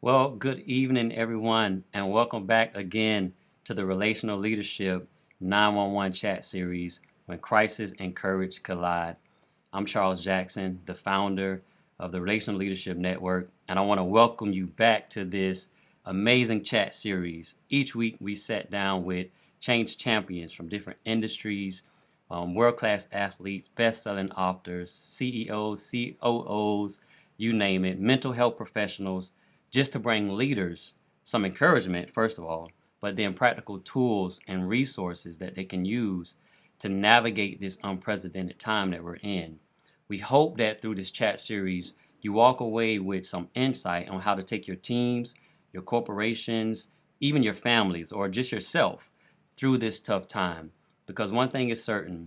Well, good evening, everyone, and welcome back again to the Relational Leadership 911 chat series when crisis and courage collide. I'm Charles Jackson, the founder of the Relational Leadership Network, and I want to welcome you back to this amazing chat series. Each week, we sit down with change champions from different industries, world class athletes, best selling authors, CEOs, COOs, you name it, mental health professionals just to bring leaders some encouragement, first of all, but then practical tools and resources that they can use to navigate this unprecedented time that we're in. We hope that through this chat series, you walk away with some insight on how to take your teams, your corporations, even your families, or just yourself through this tough time. Because one thing is certain,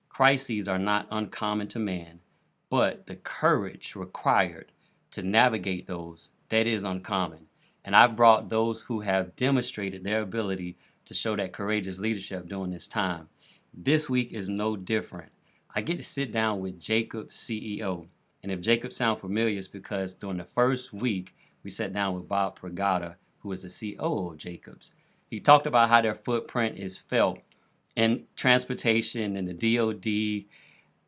crises are not uncommon to man, but the courage required to navigate those, that is uncommon. And I've brought those who have demonstrated their ability to show that courageous leadership during this time. This week is no different. I get to sit down with Jacob's CEO. And if Jacob sounds familiar, it's because during the first week, we sat down with Bob Pragata, who is the COO of Jacobs. He talked about how their footprint is felt in transportation and the DoD,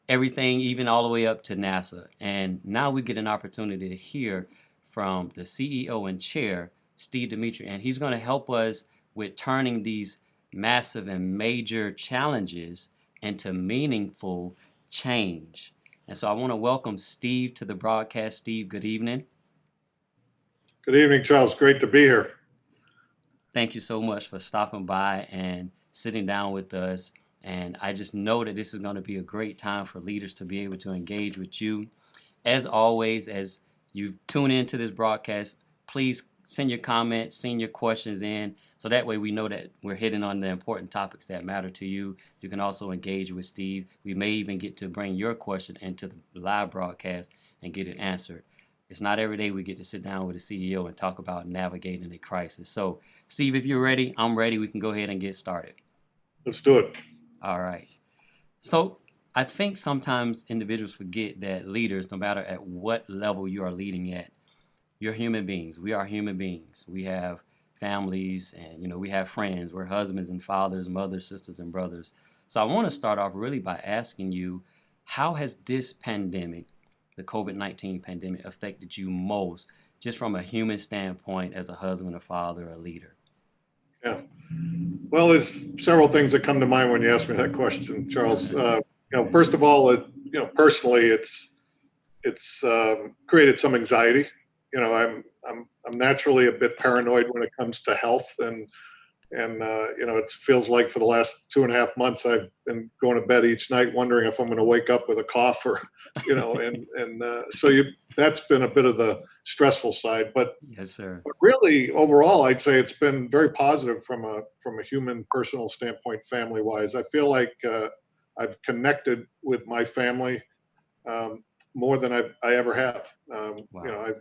everything, even all the way up to NASA. And now we get an opportunity to hear from the CEO and chair, Steve Demetriou, and he's going to help us with turning these massive and major challenges into meaningful change. And so I want to welcome Steve to the broadcast. Steve, good evening. Good evening, Charles. Great to be here. Thank you so much for stopping by and sitting down with us. And I just know that this is going to be a great time for leaders to be able to engage with you. As always, as you tune into this broadcast, please send your comments, send your questions in, so that way we know that we're hitting on the important topics that matter to you. You can also engage with Steve. We may even get to bring your question into the live broadcast and get it answered. It's not every day we get to sit down with a CEO and talk about navigating a crisis. So, Steve, if you're ready, I'm ready. We can go ahead and get started. Let's do it. All right. So, I think sometimes individuals forget that leaders, no matter at what level you are leading at, you're human beings. We are human beings. We have families and we have friends. We're husbands and fathers, mothers, sisters, and brothers. So I want to start off really by asking you, how has this pandemic, the COVID-19 pandemic, affected you most, just from a human standpoint as a husband, a father, a leader? Yeah. Well, there's several things that come to mind when you ask me that question, Charles. First of all, personally, it's created some anxiety. I'm naturally a bit paranoid when it comes to health, and it feels like for the last 2.5 months I've been going to bed each night wondering if I'm going to wake up with a cough or, that's been a bit of the stressful side. But Yes, sir. really, overall, I'd say it's been very positive from a human personal standpoint, family wise. I feel like I've connected with my family more than I ever have. Wow.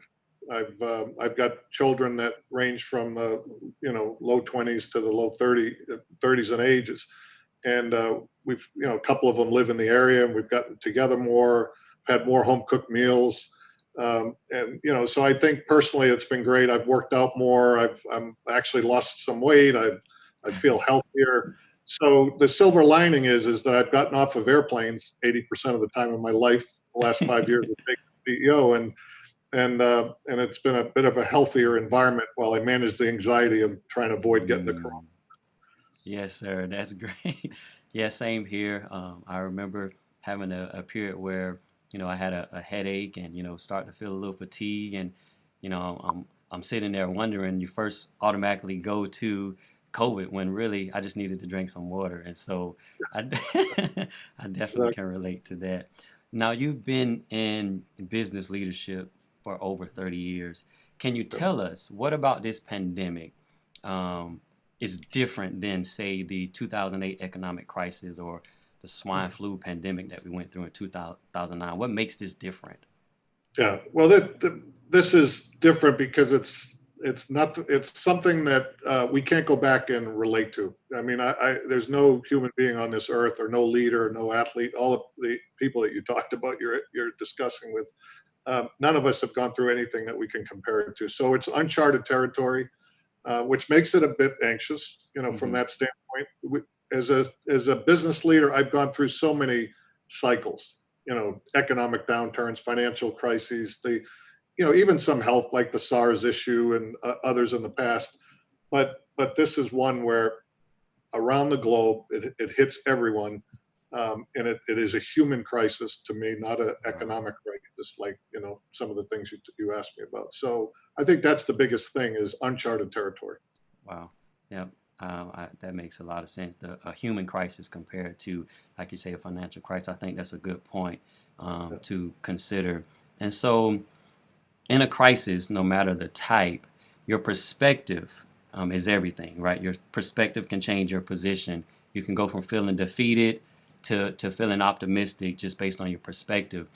I've got children that range from low 20s to the low 30s in ages, and we've a couple of them live in the area, and we've gotten together more, had more home cooked meals, and so I think personally it's been great. I've worked out more. I'm actually lost some weight. I feel healthier. So the silver lining is that I've gotten off of airplanes 80% of the time in my life the last 5 years as CEO, and it's been a bit of a healthier environment while I manage the anxiety of trying to avoid getting the corona. Mm. Yes, sir. That's great. Yeah, same here. I remember having a period where, I had a headache and, starting to feel a little fatigue. And, I'm sitting there wondering, you first automatically go to COVID when really I just needed to drink some water. And so I, I definitely can relate to that. Now, you've been in business leadership for over 30 years. Can you tell us what about this pandemic? Um, is different than, say, the 2008 economic crisis or the swine flu pandemic that we went through in 2009? What makes this different? Yeah, well, this is different because it's something that we can't go back and relate to. I mean, there's no human being on this earth, or no leader, no athlete, all of the people that you talked about, you're discussing with. none of us have gone through anything that we can compare it to. So it's uncharted territory, which makes it a bit anxious, from Mm-hmm. that standpoint. As a business leader, I've gone through so many cycles, economic downturns, financial crises, even some health like the SARS issue and others in the past. But this is one where around the globe it hits everyone, and it is a human crisis to me, not an Wow. economic crisis like some of the things you asked me about. So I think that's the biggest thing is uncharted territory. Wow. Yep. That makes a lot of sense. A human crisis compared to, like you say, a financial crisis. I think that's a good point Yeah. to consider. And so, in a crisis, no matter the type, your perspective is everything, right? Your perspective can change your position. You can go from feeling defeated to feeling optimistic just based on your perspective.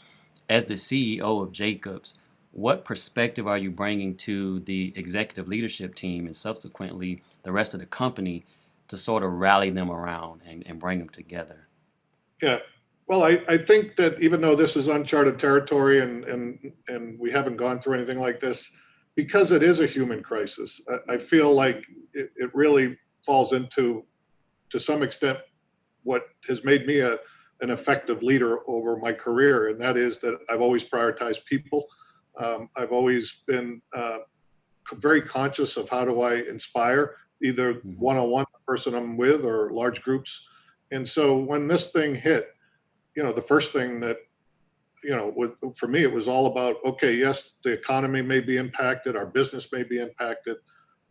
As the CEO of Jacobs, what perspective are you bringing to the executive leadership team and subsequently the rest of the company to sort of rally them around and bring them together? Yeah. Well, I think that even though this is uncharted territory and we haven't gone through anything like this, because it is a human crisis, I feel like it really falls into, to some extent, what has made me an effective leader over my career, and that is that I've always prioritized people. I've always been very conscious of how do I inspire, either Mm-hmm. one-on-one, the person I'm with, or large groups. And so when this thing hit, the first thing that for me, it was all about, okay, yes, the economy may be impacted, our business may be impacted,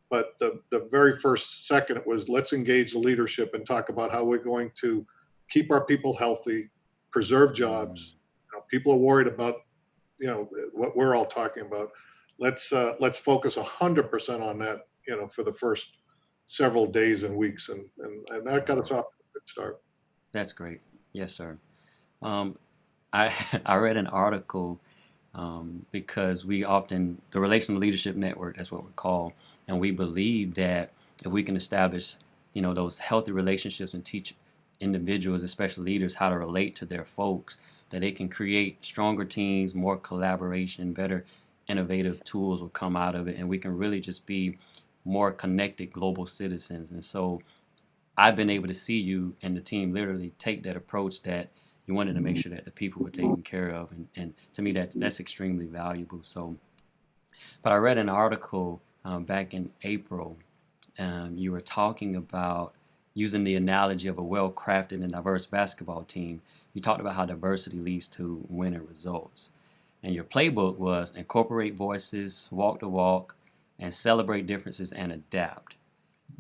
but the very first second it was, let's engage the leadership and talk about how we're going to keep our people healthy, preserve jobs. People are worried about what we're all talking about. Let's focus 100% on that, for the first several days and weeks, and that got Wow. us off to a good start. That's great. Yes, sir. Um, I I read an article because we often the relational leadership network, that's what we call, and we believe that if we can establish those healthy relationships and teach individuals, especially leaders, how to relate to their folks, that they can create stronger teams, more collaboration, better innovative tools will come out of it, and we can really just be more connected global citizens. And so I've been able to see you and the team literally take that approach that you wanted to make sure that the people were taken care of, and to me that's extremely valuable. So, but I read an article back in April. You were talking about using the analogy of a well-crafted and diverse basketball team. You talked about how diversity leads to winning results, and your playbook was incorporate voices, walk the walk, and celebrate differences and adapt.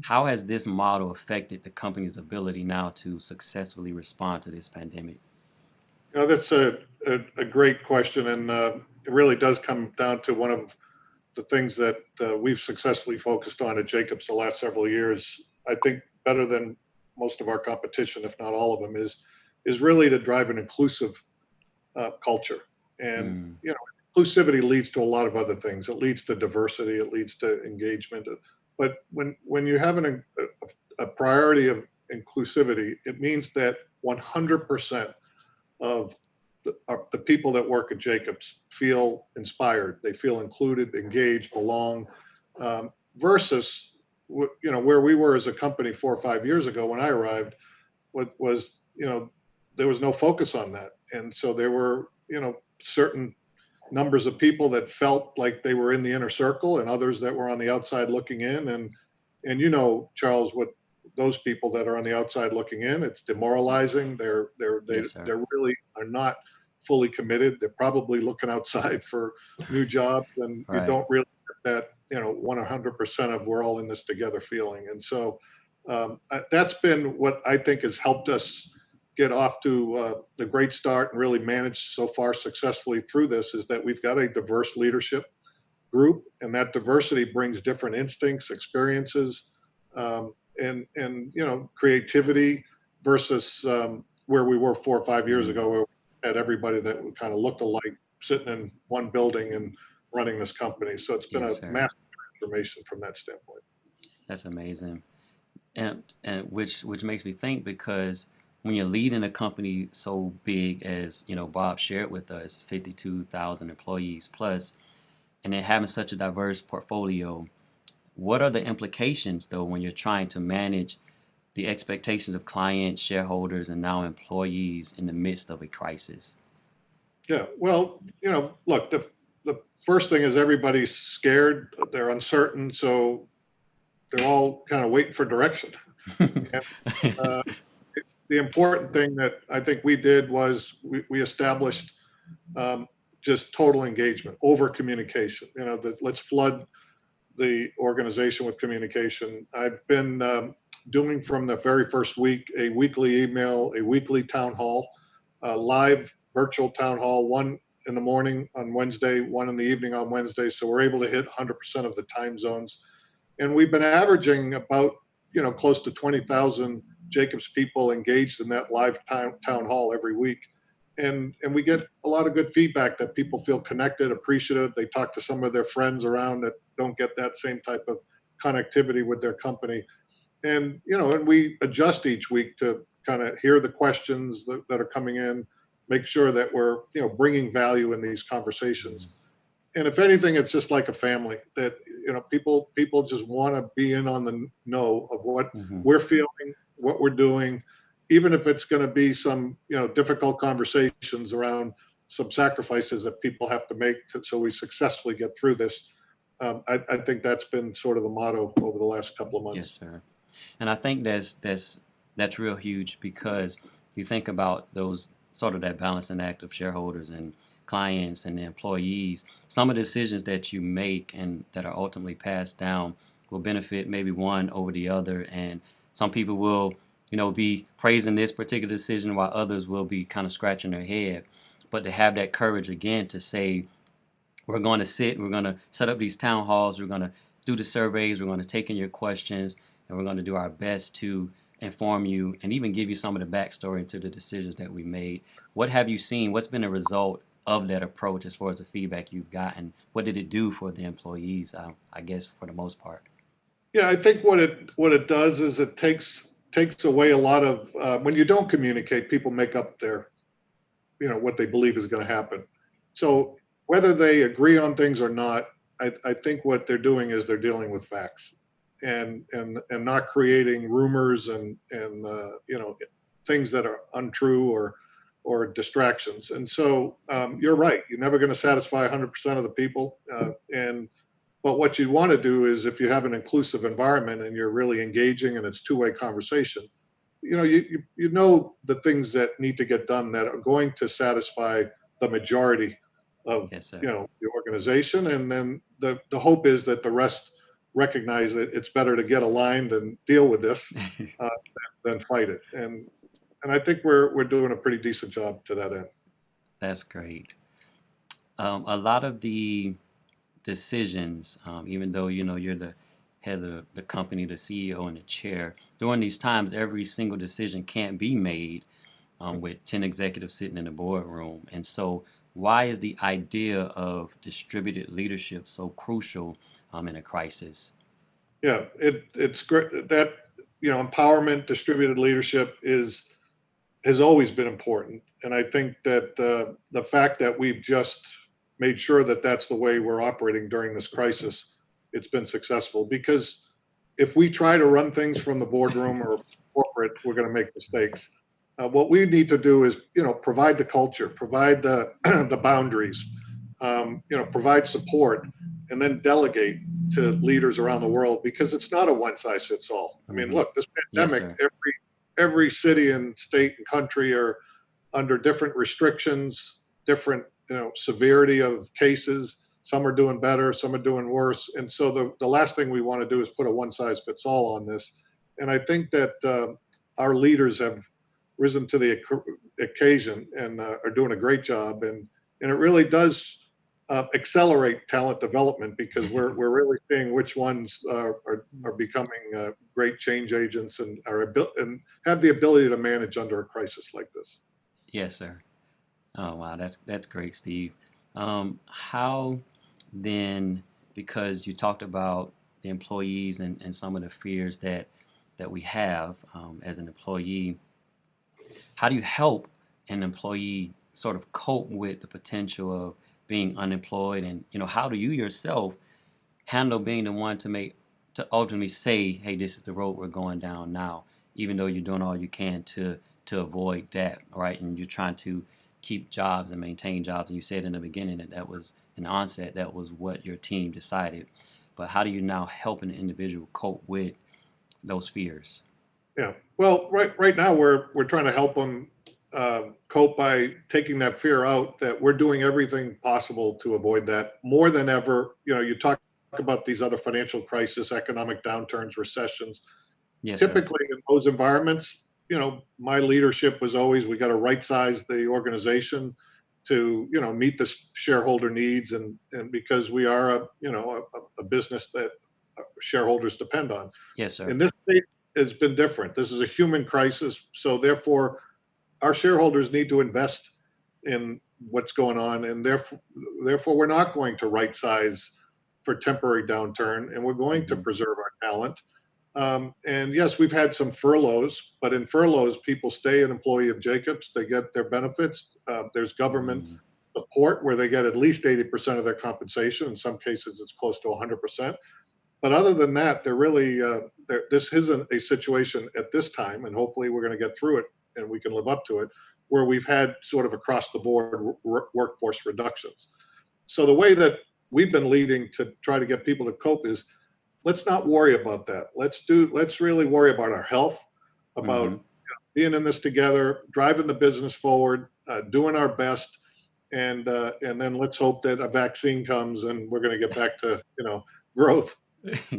How has this model affected the company's ability now to successfully respond to this pandemic? That's a great question, and it really does come down to one of the things that we've successfully focused on at Jacobs the last several years. I think better than most of our competition, if not all of them, is really to drive an inclusive culture. And Mm, inclusivity leads to a lot of other things. It leads to diversity. It leads to engagement. But when you have a priority of inclusivity, it means that 100% of the people that work at Jacobs feel inspired. They feel included, engaged, belong, versus where we were as a company 4 or 5 years ago when I arrived. What was there was no focus on that, and so there were certain numbers of people that felt like they were in the inner circle, and others that were on the outside looking in. And Charles, what those people that are on the outside looking in, it's demoralizing. yes, sir. They really are not fully committed. They're probably looking outside for new jobs, and you Right. don't really get that 100% of we're all in this together feeling. And so that's been what I think has helped us get off to the great start and really manage so far successfully through this, is that we've got a diverse leadership group, and that diversity brings different instincts, experiences, and creativity, versus where we were 4 or 5 years Mm, ago, where we had everybody that kind of looked alike sitting in one building and running this company. So it's been yes, a sir. massive transformation from that standpoint. That's amazing. And which makes me think because when you're leading a company so big as, Bob shared with us, 52,000 employees plus, and then having such a diverse portfolio, what are the implications though when you're trying to manage the expectations of clients, shareholders, and now employees in the midst of a crisis? Yeah, well, look, the first thing is everybody's scared, they're uncertain, so they're all kind of waiting for direction. And uh, the important thing that I think we did was we established just total engagement over communication. That let's flood the organization with communication. I've been doing from the very first week a weekly email, a weekly town hall, a live virtual town hall, one in the morning on Wednesday, one in the evening on Wednesday. So we're able to hit 100% of the time zones. And we've been averaging about, close to 20,000 Jacobs people engaged in that live town hall every week. And we get a lot of good feedback that people feel connected, appreciative. They talk to some of their friends around that don't get that same type of connectivity with their company. And we adjust each week to kind of hear the questions that are coming in, make sure that we're bringing value in these conversations. And if anything, it's just like a family that people just want to be in on the know of what we're feeling, what we're doing, even if it's going to be some difficult conversations around some sacrifices that people have to make so we successfully get through this. I think that's been sort of the motto over the last couple of months. Yes, sir. And I think that's real huge, because you think about those sort of that balancing act of shareholders and clients and the employees. Some of the decisions that you make and that are ultimately passed down will benefit maybe one over the other, and some people will be praising this particular decision while others will be kind of scratching their head. But to have that courage again to say, we're going to set up these town halls, we're going to do the surveys, we're going to take in your questions, and we're going to do our best to inform you and even give you some of the backstory into the decisions that we made. What have you seen? What's been a result of that approach as far as the feedback you've gotten? What did it do for the employees, I guess, for the most part? Yeah, I think what it does is it takes away a lot of when you don't communicate, people make up their what they believe is going to happen. So whether they agree on things or not, I think what they're doing is they're dealing with facts and not creating rumors and things that are untrue or distractions. And so you're right. You're never going to satisfy 100% of the people. But what you want to do is, if you have an inclusive environment and you're really engaging and it's two-way conversation, you know the things that need to get done that are going to satisfy the majority of Yes, sir. the organization, and then the hope is that the rest recognize that it's better to get aligned and deal with this uh, than fight it. And I think we're doing a pretty decent job to that end. That's great. A lot of the decisions, even though you're the head of the company, the CEO, and the chair, during these times, every single decision can't be made with 10 executives sitting in the boardroom. And so, why is the idea of distributed leadership so crucial in a crisis? Yeah, it's great that empowerment, distributed leadership has always been important, and I think that the fact that we've just made sure that that's the way we're operating during this crisis, it's been successful. Because if we try to run things from the boardroom or corporate, we're going to make mistakes. What we need to do is, provide the culture, provide the the boundaries, provide support, and then delegate to leaders around the world, because it's not a one size fits all. I mean, look, this Yes, pandemic, sir. every city and state and country are under different restrictions, different severity of cases. Some are doing better, some are doing worse, and so the last thing we want to do is put a one size fits all on this. And I think that our leaders have risen to the occasion and are doing a great job, and it really does accelerate talent development, because we're really seeing which ones are becoming great change agents and and have the ability to manage under a crisis like this. Yes, sir. Oh, wow, that's great, Steve. How then, because you talked about the employees and some of the fears that we have as an employee, How do you help an employee sort of cope with the potential of being unemployed? And, how do you yourself handle being the one to ultimately say, hey, this is the road we're going down now, even though you're doing all you can to avoid that, right? And you're trying to keep jobs and maintain jobs. And you said in the beginning that was an onset, that was what your team decided. But how do you now help an individual cope with those fears? Yeah. Well, right now we're trying to help them cope by taking that fear out. That we're doing everything possible to avoid that more than ever. You talk about these other financial crises, economic downturns, recessions. Yes, sir. Typically, in those environments, my leadership was always we got to right size the organization to meet the shareholder needs, and because we are a business that shareholders depend on. Yes, sir. In this state has been different. This is a human crisis, so therefore our shareholders need to invest in what's going on, and therefore we're not going to right size for temporary downturn, and we're going to Hmm. preserve our talent. And yes, we've had some furloughs, but in furloughs, people stay an employee of Jacobs. They get their benefits. There's government Mm. support where they get at least 80% of their compensation. In some cases, it's close to 100%. But other than that, they're really this isn't a situation at this time, and hopefully we're going to get through it and we can live up to it, where we've had sort of across the board workforce reductions. So the way that we've been leading to try to get people to cope is let's not worry about that. Let's really worry about our health, Hmm. about being in this together, driving the business forward, doing our best, and then let's hope that a vaccine comes and we're going to get back to growth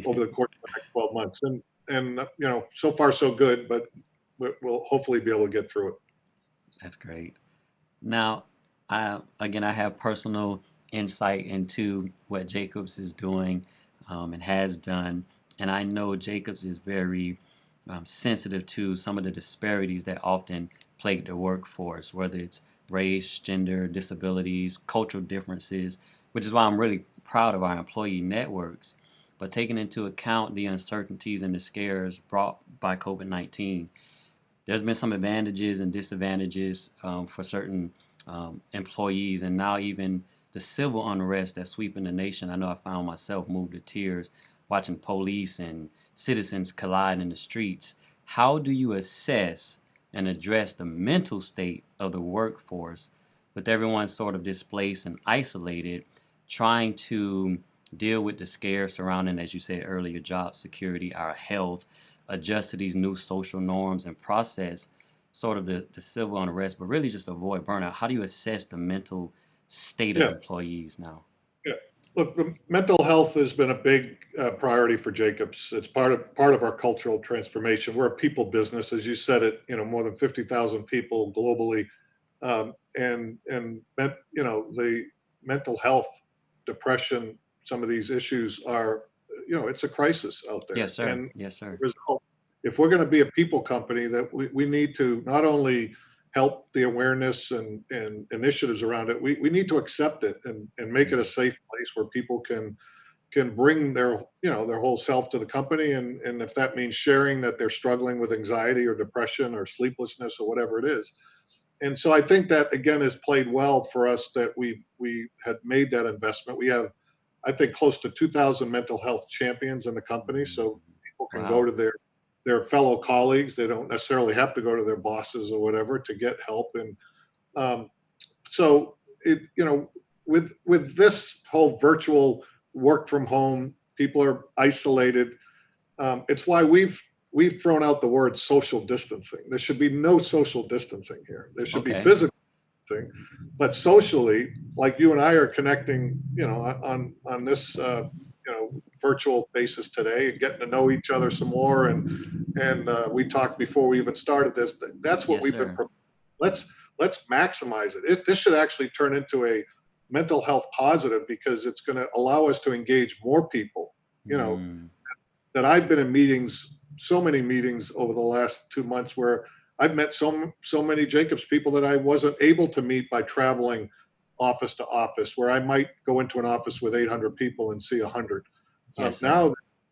over the course of the next 12 months. And so far so good, but we'll hopefully be able to get through it. That's great. Now, I have personal insight into what Jacobs is doing and has done, and I know Jacobs is very sensitive to some of the disparities that often plague the workforce, whether it's race, gender, disabilities, cultural differences, which is why I'm really proud of our employee networks. But taking into account the uncertainties and the scares brought by COVID-19, there's been some advantages and disadvantages for certain employees, and now even the civil unrest that's sweeping the nation. I know I found myself moved to tears watching police and citizens collide in the streets. How do you assess and address the mental state of the workforce with everyone sort of displaced and isolated, trying to deal with the scare surrounding, as you said earlier, job security, our health, adjust to these new social norms and process sort of the civil unrest, but really just avoid burnout? How do you assess the mental state of Yeah, employees now? yeah. Look, the mental health has been a big priority for Jacobs. It's part of our cultural transformation. We're a people business, as you said it. More than 50,000 people globally, and the mental health, depression, some of these issues are, it's a crisis out there. Yes, sir. And Yes, sir. result, if we're going to be a people company, that we need to not only help the awareness and initiatives around it, we need to accept it and make it a safe place where people can bring their whole self to the company, and if that means sharing that they're struggling with anxiety or depression or sleeplessness or whatever it is. And so I think that again has played well for us that we had made that investment. We have, I think, close to 2,000 mental health champions in the company, so people can go Wow. to their fellow colleagues. They don't necessarily have to go to their bosses or whatever to get help. And um, so it with this whole virtual work from home, people are isolated. It's why we've thrown out the word social distancing. There should be no social distancing here. There should be Okay. physical distancing, but socially, like you and I are connecting, on this virtual basis today and getting to know each other some more, and we talked before we even started this. That's what Yes, we've been. sir. Let's let's maximize it. This should actually turn into a mental health positive because it's going to allow us to engage more people. You know, Mm. that I've been in meetings, so many meetings over the last 2 months where I've met so many Jacobs people that I wasn't able to meet by traveling office to office, where I might go into an office with 800 people and see 100. Yes, sir.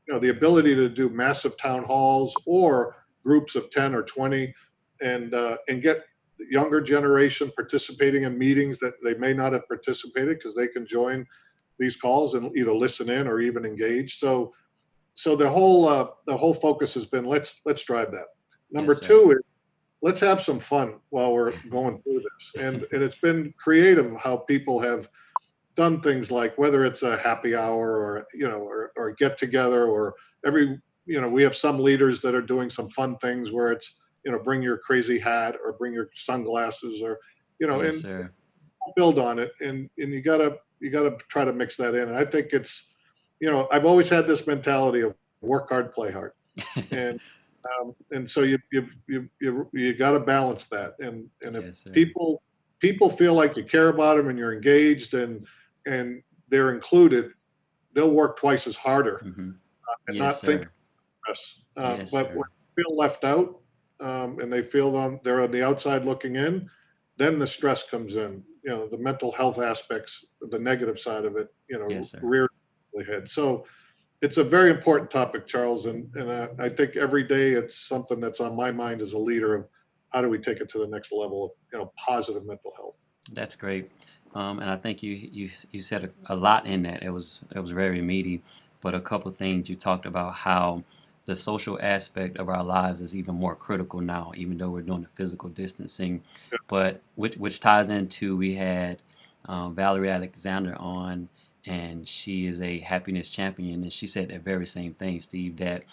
Now, the ability to do massive town halls or groups of 10 or 20 and get the younger generation participating in meetings that they may not have participated, because they can join these calls and either listen in or even engage. So the whole focus has been, let's drive that. Number Yes, sir. two is, let's have some fun while we're going through this. And it's been creative how people have done things, like whether it's a happy hour, or or get together, or every we have some leaders that are doing some fun things where it's bring your crazy hat or bring your sunglasses, or Yes, and sir. build on it. And you gotta try to mix that in. And I think it's I've always had this mentality of work hard, play hard. And so you got to balance that. And if Yes, sir. people feel like you care about them and you're engaged, and they're included, they'll work twice as harder Hmm. and Yes, not think sir. of us. Yes, But when sir. they feel left out, and they feel they're on the outside looking in, then the stress comes in. The mental health aspects, the negative side of it, Yes, sir. rear the head. So it's a very important topic, Charles, and I think every day it's something that's on my mind as a leader of how do we take it to the next level of positive mental health. That's great. And I think you said a lot in that. It was very meaty, but a couple of things you talked about, how the social aspect of our lives is even more critical now, even though we're doing the physical distancing. But which ties into, we had Valerie Alexander on, and she is a happiness champion, and she said that very same thing, Steve, that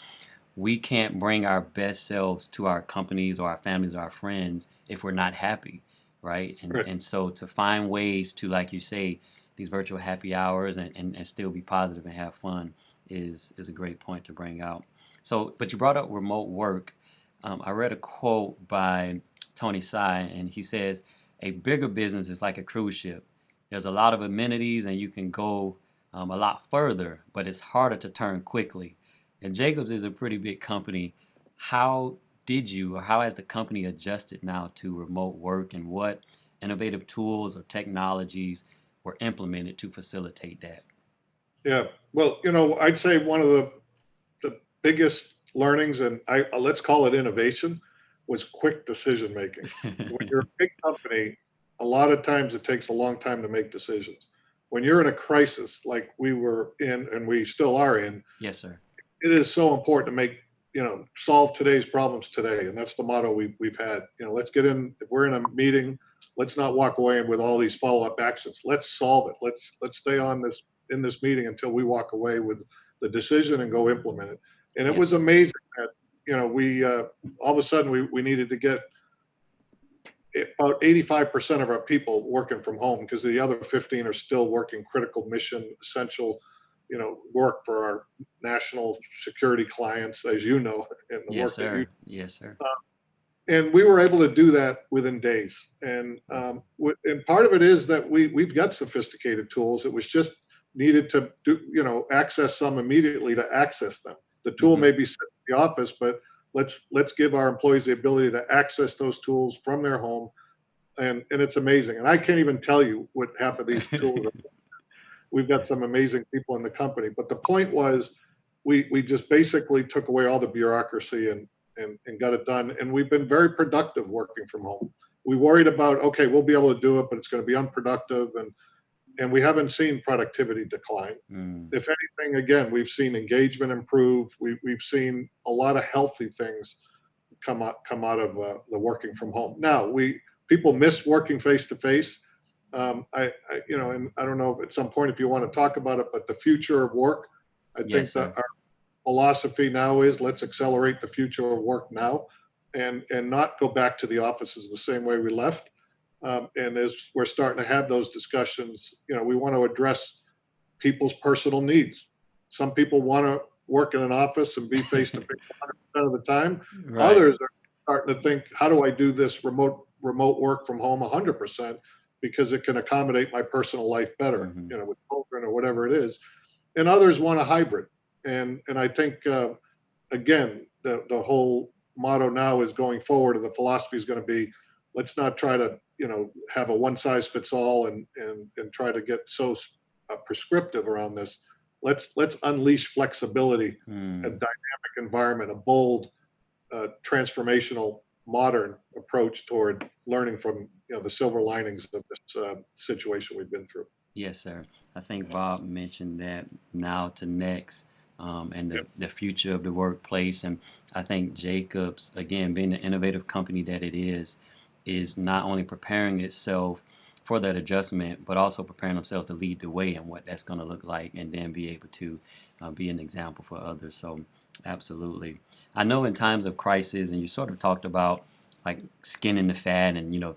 we can't bring our best selves to our companies or our families or our friends if we're not happy, right? And Right. and so to find ways to, like you say, these virtual happy hours, and still be positive and have fun is a great point to bring out. So, but you brought up remote work. I read a quote by Tony Tsai, and he says, "A bigger business is like a cruise ship. There's a lot of amenities, and you can go a lot further, but it's harder to turn quickly." And Jacobs is a pretty big company. How did you, or how has the company adjusted now to remote work, and what innovative tools or technologies were implemented to facilitate that? Yeah. Well, I'd say one of the biggest learnings, and let's call it innovation, was quick decision making. When you're a big company, a lot of times it takes a long time to make decisions. When you're in a crisis like we were in, and we still are in, Yes, sir. it is so important to make solve today's problems today. And that's the motto we've had. Let's get in. If we're in a meeting, let's not walk away with all these follow-up actions. Let's solve it. Let's stay on this in this meeting until we walk away with the decision and go implement it. And it Yes, was sir. amazing that we all of a sudden we needed to get about 85% of our people working from home, because the other 15 are still working critical mission essential work for our national security clients, as you know, and the Yes, work that you sir. Yes, sir. and we were able to do that within days. And part of it is that we've got sophisticated tools. It was just needed to do access some immediately to access them. The tool Hmm. may be set in the office, but let's give our employees the ability to access those tools from their home. And it's amazing. And I can't even tell you what half of these tools are. We've got some amazing people in the company. But the point was, we just basically took away all the bureaucracy and got it done. And we've been very productive working from home. We worried about, okay, we'll be able to do it, but it's going to be unproductive. And we haven't seen productivity decline. Mm. If anything, again, we've seen engagement improve. We've seen a lot of healthy things come out of the working from home. Now, people miss working face to face. And I don't know at some point if you want to talk about it, but the future of work, I Yes, think that sir. our philosophy now is, let's accelerate the future of work now, and not go back to the offices the same way we left. And as we're starting to have those discussions, we want to address people's personal needs. Some people want to work in an office and be face to face 100% of the time. Right. Others are starting to think, how do I do this remote work from home 100%, because it can accommodate my personal life better, Hmm. with children or whatever it is. And others want a hybrid. And I think again, the whole motto now is going forward, and the philosophy is going to be, let's not try to have a one size fits all and try to get so prescriptive around this. Let's unleash flexibility, a Mm. dynamic environment, a bold transformational modern approach toward learning from the silver linings of this situation we've been through. Yes, sir. I think Bob mentioned that now to next, and Yep. the future of the workplace. And I think Jacobs, again, being the innovative company that it is not only preparing itself for that adjustment, but also preparing themselves to lead the way and what that's going to look like, and then be able to be an example for others. So, absolutely. I know in times of crisis, and you sort of talked about like skinning the fat and,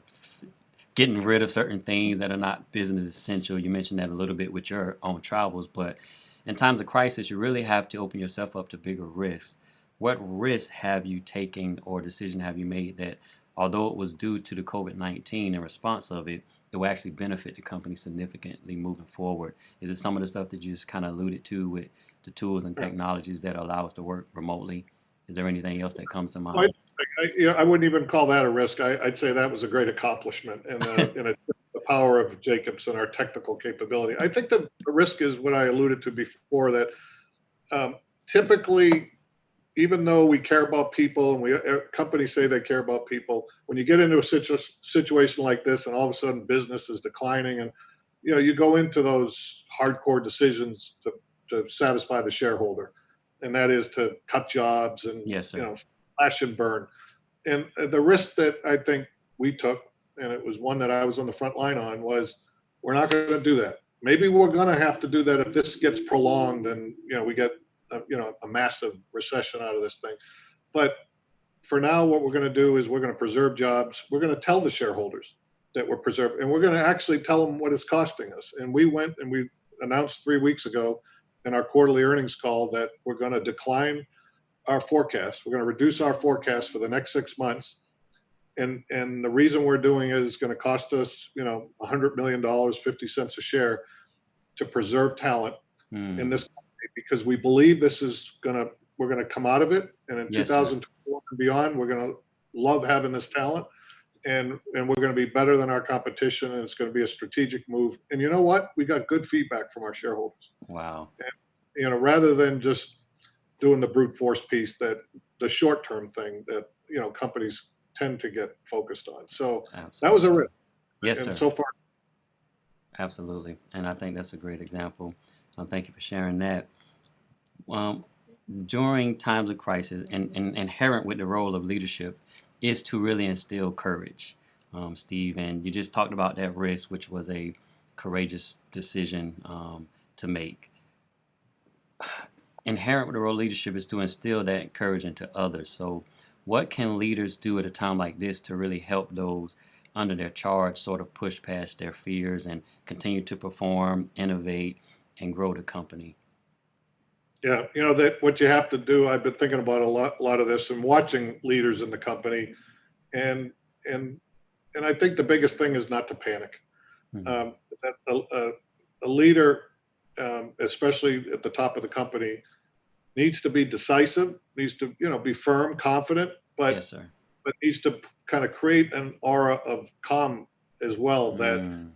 getting rid of certain things that are not business essential. You mentioned that a little bit with your own travels, but in times of crisis, you really have to open yourself up to bigger risks. What risks have you taken or decision have you made that, although it was due to the COVID-19 and response of it, it will actually benefit the company significantly moving forward? Is it some of the stuff that you just kind of alluded to with the tools and technologies that allow us to work remotely? Is there anything else that comes to I, mind? I wouldn't even call that a risk. I'd say that was a great accomplishment and the power of Jacobs and our technical capability. I think the risk is what I alluded to before, that typically, even though we care about people and companies say they care about people, when you get into a situation like this and all of a sudden business is declining, and you go into those hardcore decisions to satisfy the shareholder, and that is to cut jobs and Yes, sir. slash and burn. And the risk that I think we took, and it was one that I was on the front line on, was we're not going to do that. Maybe we're going to have to do that if this gets prolonged and we get a massive recession out of this thing. But for now, what we're going to do is we're going to preserve jobs. We're going to tell the shareholders that we're preserving, and we're going to actually tell them what it's costing us. And we went and we announced 3 weeks ago in our quarterly earnings call that we're going to decline our forecast. We're going to reduce our forecast for the next 6 months. And the reason we're doing it is going to cost us, $100 million, 50 cents a share, to preserve talent in this company, because we believe we're going to come out of it. And in Yes, 2024 and beyond, we're going to love having this talent, and we're going to be better than our competition. And it's going to be a strategic move. And you know what? We got good feedback from our shareholders. Wow. And, rather than just doing the brute force piece, that the short-term thing that companies tend to get focused on. So Absolutely. that was a risk. Yes, and sir. so far, Absolutely. And I think that's a great example. Thank you for sharing that. During times of crisis, and inherent with the role of leadership is to really instill courage, Steve. And you just talked about that risk, which was a courageous decision to make. Inherent with the role of leadership is to instill that courage into others. So what can leaders do at a time like this to really help those under their charge sort of push past their fears and continue to perform, innovate, and grow the company? yeah, that what you have to do. I've been thinking about a lot of this and watching leaders in the company, and and and I think the biggest thing is not to panic. Mhm. That a leader, especially at the top of the company, needs to be decisive, needs to be firm, confident, but Yes, sir. needs to kind of create an aura of calm as well. That Mm.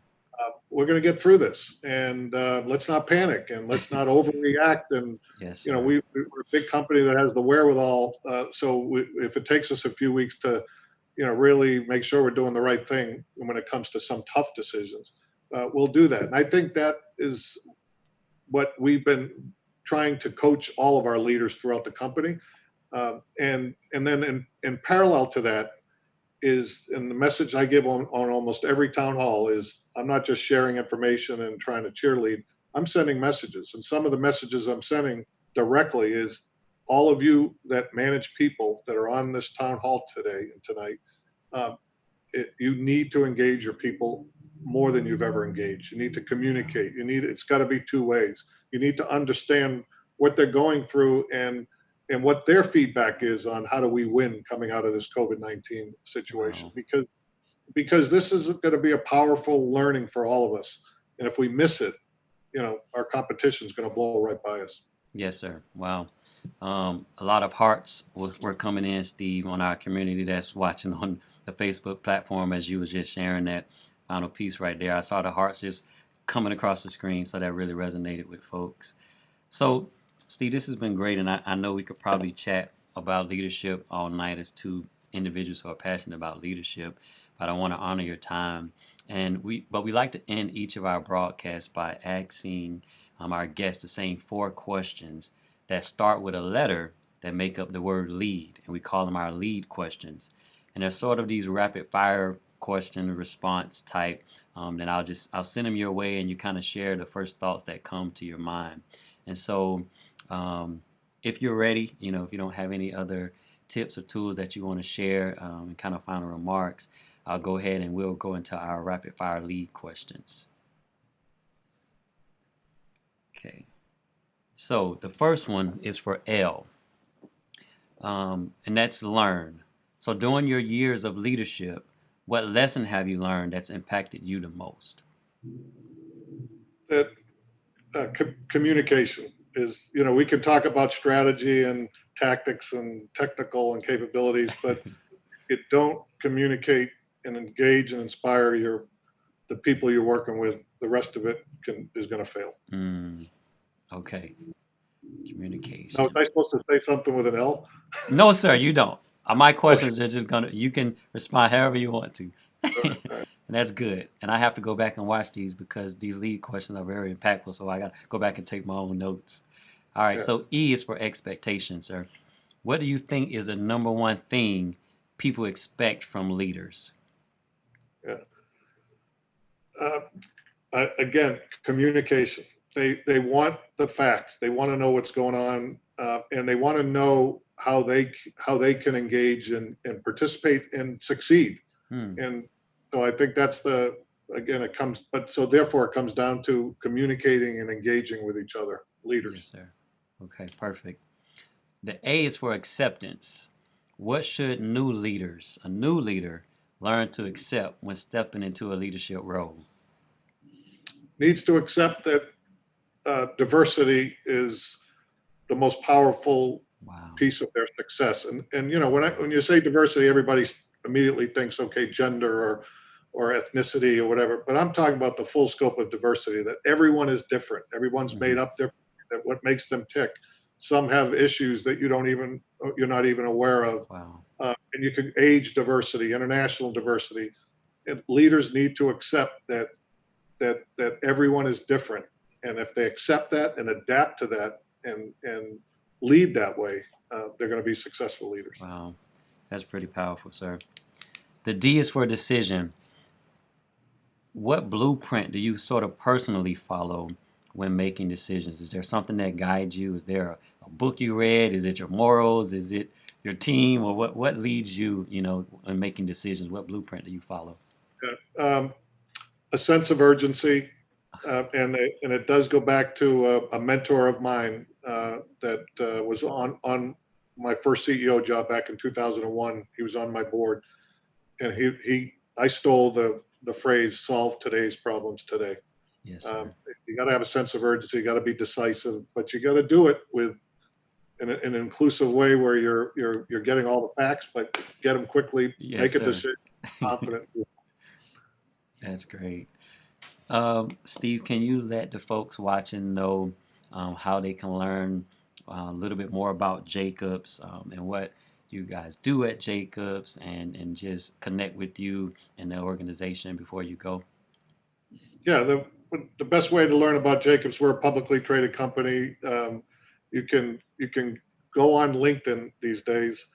we're going to get through this, and let's not panic, and let's not overreact. And Yes, sir. we're a big company that has the wherewithal. If it takes us a few weeks to really make sure we're doing the right thing when it comes to some tough decisions, we'll do that. And I think that is what we've been trying to coach all of our leaders throughout the company. And then in parallel to that is, and the message I give on almost every town hall is, I'm not just sharing information and trying to cheerlead. I'm sending messages, and some of the messages I'm sending directly is, all of you that manage people that are on this town hall today and tonight, you need to engage your people more than you've ever engaged. You need to communicate. It's got to be two ways. You need to understand what they're going through, and what their feedback is on how do we win coming out of this COVID-19 situation. Wow. Because this is going to be a powerful learning for all of us. And if we miss it, our competition is going to blow right by us. Yes, sir. Wow. A lot of hearts were coming in, Steve, on our community that's watching on the Facebook platform as you was just sharing that final piece right there. I saw the hearts just coming across the screen, so that really resonated with folks. So, Steve, this has been great, and I know we could probably chat about leadership all night as two individuals who are passionate about leadership. But I want to honor your time. But we like to end each of our broadcasts by asking our guests the same 4 questions that start with a letter that make up the word lead, and we call them our lead questions. And they're sort of these rapid fire question response type. And I'll send them your way, and you kind of share the first thoughts that come to your mind. And so, if you're ready, if you don't have any other tips or tools that you want to share, and kind of final remarks, I'll go ahead and we'll go into our rapid fire lead questions. Okay. So the first one is for L, and that's learn. So during your years of leadership, what lesson have you learned that's impacted you the most? That communication is, we can talk about strategy and tactics and technical and capabilities, but if you don't communicate and engage and inspire the people you're working with, the rest of it is going to fail. Okay. Communication. Now, was I supposed to say something with an L? No, sir, you don't. My questions are just you can respond however you want to. All right. And that's good. And I have to go back and watch these because these lead questions are very impactful. So I got to go back and take my own notes. All right. Yeah. So E is for expectation, sir. What do you think is the number one thing people expect from leaders? Yeah. Again, communication. They want the facts. They want to know what's going on, and they want to know how they can engage and participate and succeed. And so I think that's it comes down to communicating and engaging with each other, leaders. Yes, sir. Okay, perfect. The A is for acceptance. What should a new leader, learn to accept when stepping into a leadership role? Needs to accept that diversity is the most powerful piece of their success. And when you say diversity, everybody immediately thinks, okay, gender or ethnicity or whatever. But I'm talking about the full scope of diversity, that everyone is different. Everyone's made up different. That what makes them tick. Some have issues that you're not even aware of. Wow. And you can age diversity, international diversity. And leaders need to accept that everyone is different. And if they accept that and adapt to that and lead that way, they're going to be successful leaders. Wow. That's pretty powerful, sir. The D is for decision. What blueprint do you sort of personally follow when making decisions? Is there something that guides you? Is there a book you read? Is it your morals? Is it your team? Or what leads you, in making decisions? What blueprint do you follow? A sense of urgency. And it does go back to a mentor of mine that was on my first CEO job back in 2001. He was on my board, and I stole the phrase "solve today's problems today." Yes, sir. You got to have a sense of urgency. You got to be decisive, but you got to do it in an inclusive way where you're getting all the facts, but get them quickly. Yes, make a sir. decision, confident. That's great. Steve, can you let the folks watching know how they can learn a little bit more about Jacobs and what you guys do at Jacobs and just connect with you and the organization before you go? Yeah, the best way to learn about Jacobs, we're a publicly traded company. You can go on LinkedIn these days,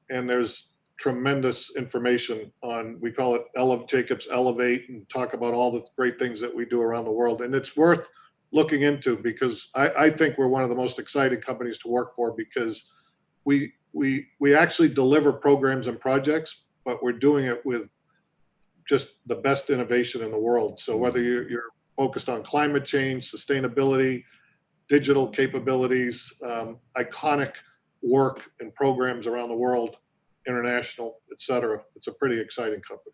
and there's tremendous information we call it Jacobs Elevate, and talk about all the great things that we do around the world. And it's worth looking into because I think we're one of the most exciting companies to work for because we actually deliver programs and projects, but we're doing it with just the best innovation in the world. So whether you're focused on climate change, sustainability, digital capabilities, iconic work and programs around the world, international, et cetera. It's a pretty exciting company.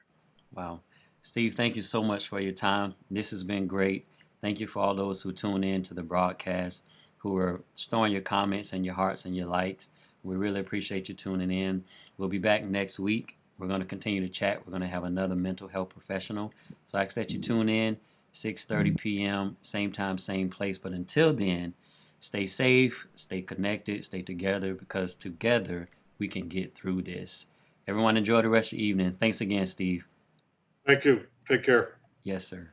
Wow. Steve, thank you so much for your time. This has been great. Thank you for all those who tune in to the broadcast, who are storing your comments and your hearts and your likes. We really appreciate you tuning in. We'll be back next week. We're going to continue to chat. We're going to have another mental health professional. So I ask that you tune in 6:30 p.m., same time, same place. But until then, stay safe, stay connected, stay together, because together we can get through this. Everyone enjoy the rest of your evening. Thanks again, Steve. Thank you. Take care. Yes, sir.